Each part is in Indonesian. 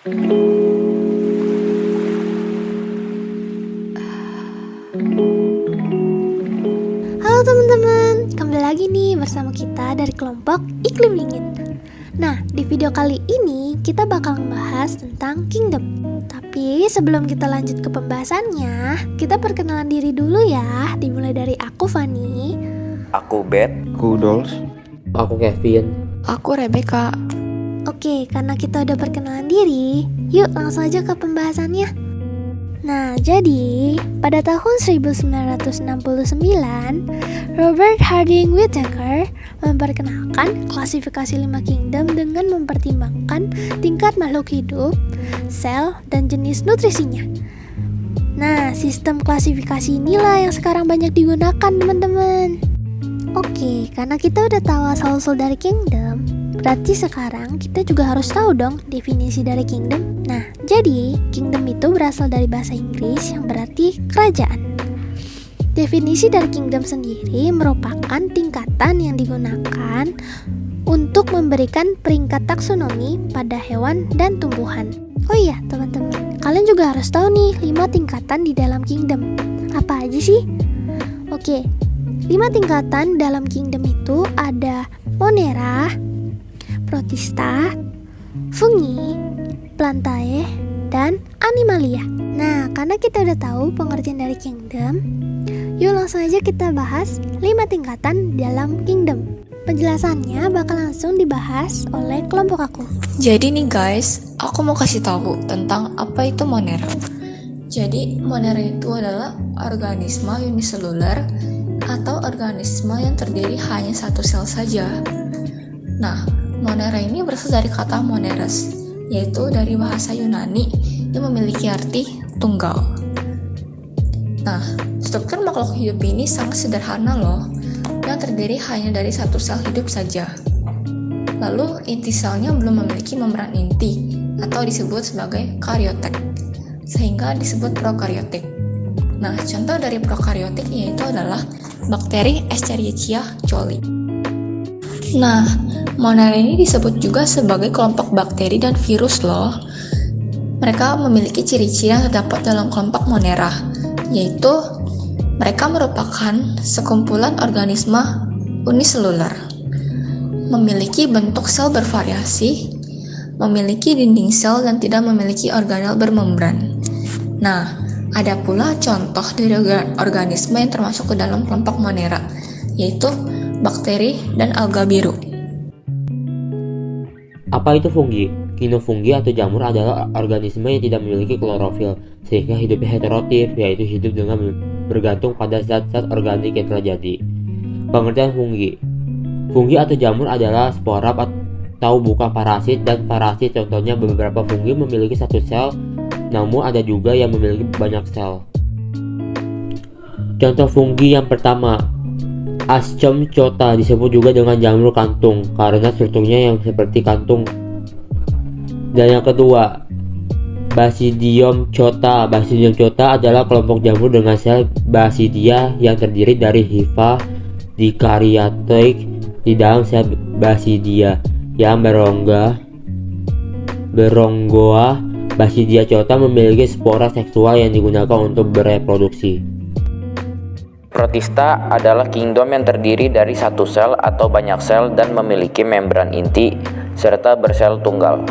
Halo teman-teman, kembali lagi nih bersama kita dari kelompok Iklim Dingin. Nah, di video kali ini kita bakal membahas tentang Kingdom. Tapi sebelum kita lanjut ke pembahasannya, kita perkenalan diri dulu ya. Dimulai dari aku, Fani. Aku Bet. Aku Dolls. Aku Kevin. Aku Rebecca. Oke, karena kita udah perkenalan diri, yuk langsung aja ke pembahasannya. Nah, jadi pada tahun 1969, Robert Harding Whittaker memperkenalkan klasifikasi 5 kingdom dengan mempertimbangkan tingkat makhluk hidup, sel, dan jenis nutrisinya. Nah, sistem klasifikasi inilah yang sekarang banyak digunakan, teman-teman. Oke, karena kita udah tahu asal-usul dari kingdom, berarti sekarang kita juga harus tahu dong definisi dari kingdom. Nah, jadi kingdom itu berasal dari bahasa Inggris yang berarti kerajaan. Definisi dari kingdom sendiri merupakan tingkatan yang digunakan untuk memberikan peringkat taksonomi pada hewan dan tumbuhan. Oh iya, teman-teman, kalian juga harus tahu nih 5 tingkatan di dalam kingdom. Apa aja sih? Oke, 5 tingkatan dalam kingdom itu ada Monera, Protista, Fungi, Plantae, dan Animalia. Nah, karena kita udah tahu pengertian dari kingdom, yuk langsung aja kita bahas 5 tingkatan dalam kingdom. Penjelasannya bakal langsung dibahas oleh kelompok aku. Jadi nih guys, aku mau kasih tahu tentang apa itu Monera. Jadi Monera itu adalah organisme uniseluler atau organisme yang terdiri hanya satu sel saja. Nah, Monera ini berasal dari kata moneres, yaitu dari bahasa Yunani yang memiliki arti tunggal. Nah, struktur makhluk hidup ini sangat sederhana loh, yang terdiri hanya dari satu sel hidup saja. Lalu, inti selnya belum memiliki membran inti, atau disebut sebagai kariotek, sehingga disebut prokariotik. Nah, contoh dari prokariotik yaitu adalah bakteri Escherichia coli. Nah, Monera ini disebut juga sebagai kelompok bakteri dan virus loh. Mereka memiliki ciri-ciri yang terdapat dalam kelompok Monera, yaitu mereka merupakan sekumpulan organisme uniseluler, memiliki bentuk sel bervariasi, memiliki dinding sel dan tidak memiliki organel bermembran. Nah, ada pula contoh dari organisme yang termasuk ke dalam kelompok Monera, yaitu bakteri dan alga biru. Apa itu fungi? Kinofungi atau jamur adalah organisme yang tidak memiliki klorofil, sehingga hidupnya heterotif, yaitu hidup dengan bergantung pada zat-zat organik yang telah jadi. Pengertian fungi. Fungi atau jamur adalah spora atau bukan parasit, dan parasit contohnya beberapa fungi memiliki satu sel, namun ada juga yang memiliki banyak sel. Contoh fungi yang pertama, Aschamchota, disebut juga dengan jamur kantung karena strukturnya yang seperti kantung. Dan yang kedua, Basidium chota. Basidium chota adalah kelompok jamur dengan sel basidia yang terdiri dari hifa dikaryotik di dalam sel basidia yang beronggoa. Basidia chota memiliki spora seksual yang digunakan untuk bereproduksi. Protista adalah kingdom yang terdiri dari satu sel atau banyak sel dan memiliki membran inti serta bersel tunggal.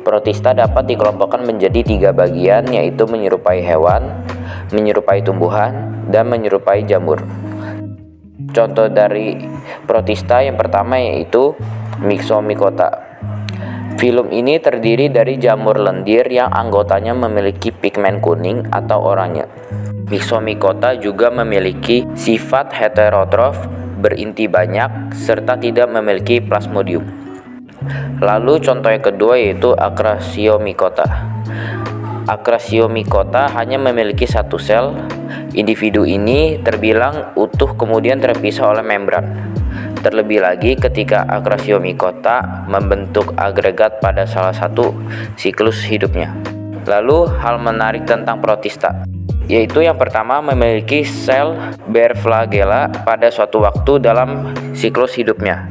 Protista dapat dikelompokkan menjadi 3 bagian, yaitu menyerupai hewan, menyerupai tumbuhan, dan menyerupai jamur. Contoh dari protista yang pertama yaitu Myxomicota. Filum ini terdiri dari jamur lendir yang anggotanya memiliki pigmen kuning atau oranye. Myxomicota juga memiliki sifat heterotrof, berinti banyak, serta tidak memiliki plasmodium. Lalu contoh yang kedua yaitu Acrasiomycota. Acrasiomycota hanya memiliki satu sel. Individu ini terbilang utuh kemudian terpisah oleh membran. Terlebih lagi ketika Acrasiomycota membentuk agregat pada salah satu siklus hidupnya. Lalu hal menarik tentang protista, yaitu yang pertama memiliki sel berflagela pada suatu waktu dalam siklus hidupnya.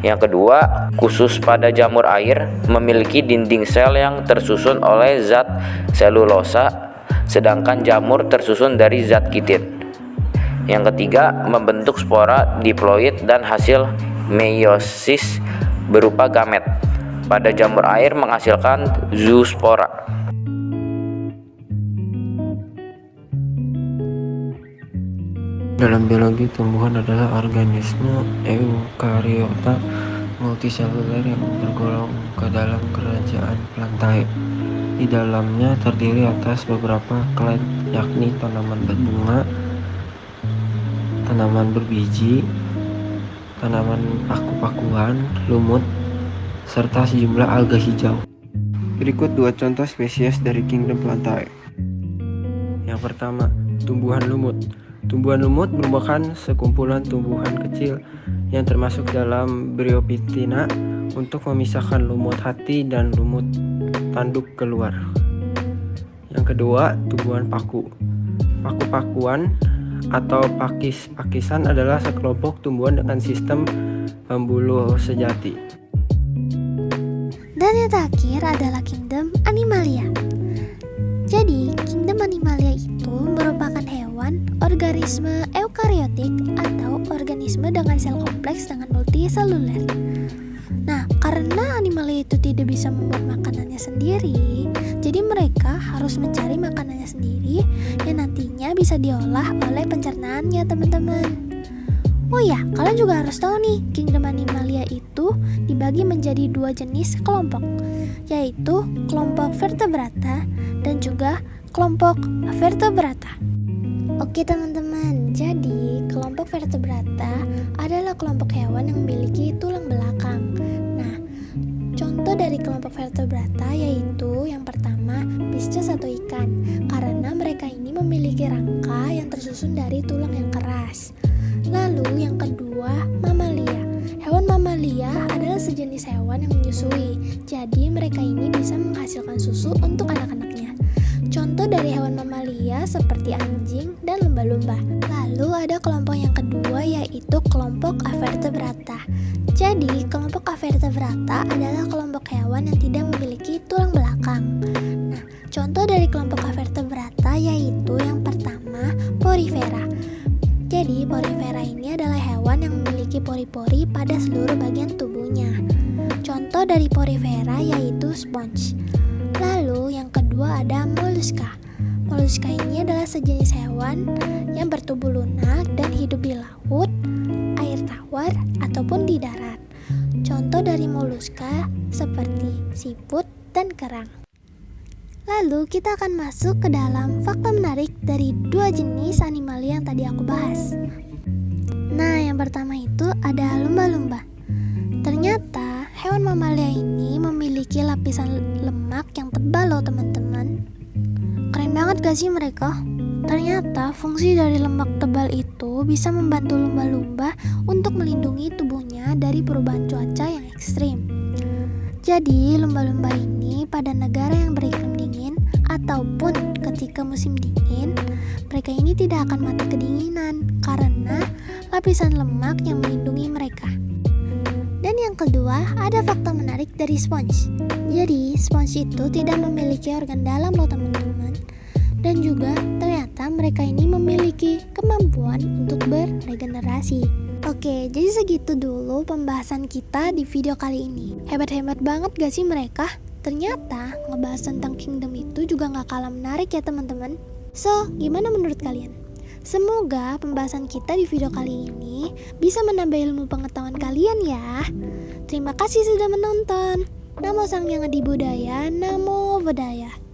Yang kedua, khusus pada jamur air memiliki dinding sel yang tersusun oleh zat selulosa, sedangkan jamur tersusun dari zat kitin. Yang ketiga, membentuk spora diploid dan hasil meiosis berupa gamet. Pada jamur air menghasilkan zoospora. Dalam biologi, tumbuhan adalah organisme eukariota multiseluler yang tergolong ke dalam kerajaan Plantae. Di dalamnya terdiri atas beberapa clade, yakni tanaman berbunga, tanaman berbiji, tanaman paku-pakuan, lumut, serta sejumlah alga hijau. Berikut 2 contoh spesies dari Kingdom Plantae. Yang pertama, tumbuhan lumut. Tumbuhan lumut merupakan sekumpulan tumbuhan kecil yang termasuk dalam Bryophytina untuk memisahkan lumut hati dan lumut tanduk keluar. Yang kedua, tumbuhan paku. Paku-pakuan atau pakis-pakisan adalah sekelompok tumbuhan dengan sistem pembuluh sejati. Dan yang terakhir adalah Kingdom Animalia. Jadi, Kingdom Animalia itu merupakan hewan, organisme eukariotik atau organisme dengan sel kompleks dengan multiseluler. Nah, karena animalia itu tidak bisa membuat makanannya sendiri, jadi mereka harus mencari makanannya sendiri yang nantinya bisa diolah oleh pencernaannya, teman-teman. Oh ya, kalian juga harus tahu nih, Kingdom Animalia itu dibagi menjadi 2 jenis kelompok, yaitu kelompok vertebrata dan juga kelompok vertebrata. Oke teman-teman, jadi kelompok vertebrata adalah kelompok hewan yang memiliki tulang belakang. Nah, contoh dari kelompok vertebrata yaitu yang pertama, pisces atau ikan, karena mereka ini memiliki rangka yang tersusun dari tulang yang keras. Lalu yang kedua, mamalia. Hewan mamalia adalah sejenis hewan yang menyusui, jadi mereka ini bisa menghasilkan susu untuk anak-anaknya. Contoh dari hewan mamalia seperti anjing dan lumba-lumba. Lalu ada kelompok yang kedua yaitu kelompok avertebrata. Jadi kelompok avertebrata adalah kelompok hewan yang tidak memiliki tulang belakang. Nah, contoh dari kelompok avertebrata yaitu yang pertama, porifera. Jadi porifera ini adalah hewan yang memiliki pori-pori pada seluruh bagian tubuhnya. Contoh dari porifera yaitu sponge. Lalu yang kedua ada moluska. Moluska ini adalah sejenis hewan yang bertubuh lunak dan hidup di laut, air tawar, ataupun di darat. Contoh dari moluska seperti siput dan kerang. Lalu kita akan masuk ke dalam fakta menarik dari 2 jenis animalia yang tadi aku bahas. Nah, yang pertama itu ada lumba-lumba. Ternyata hewan mamalia ini memiliki lapisan lemak yang tebal loh teman-teman. Keren banget gak sih mereka? Ternyata fungsi dari lemak tebal itu bisa membantu lumba-lumba untuk melindungi tubuhnya dari perubahan cuaca yang ekstrim. Jadi lumba-lumba ini pada negara yang beriklim dingin ataupun ketika musim dingin, mereka ini tidak akan mati kedinginan karena lapisan lemak yang melindungi mereka. Dan yang kedua, ada fakta menarik dari sponge. Jadi, sponge itu tidak memiliki organ dalam loh teman-teman. Dan juga ternyata mereka ini memiliki kemampuan untuk beregenerasi. Oke, jadi segitu dulu pembahasan kita di video kali ini. Hebat-hebat banget gak sih mereka? Ternyata ngebahas tentang kingdom itu juga gak kalah menarik ya teman-teman. So, gimana menurut kalian? Semoga pembahasan kita di video kali ini bisa menambah ilmu pengetahuan kalian ya. Terima kasih sudah menonton. Namo Sang Hyang Adi Budaya, Namo Buddhaya.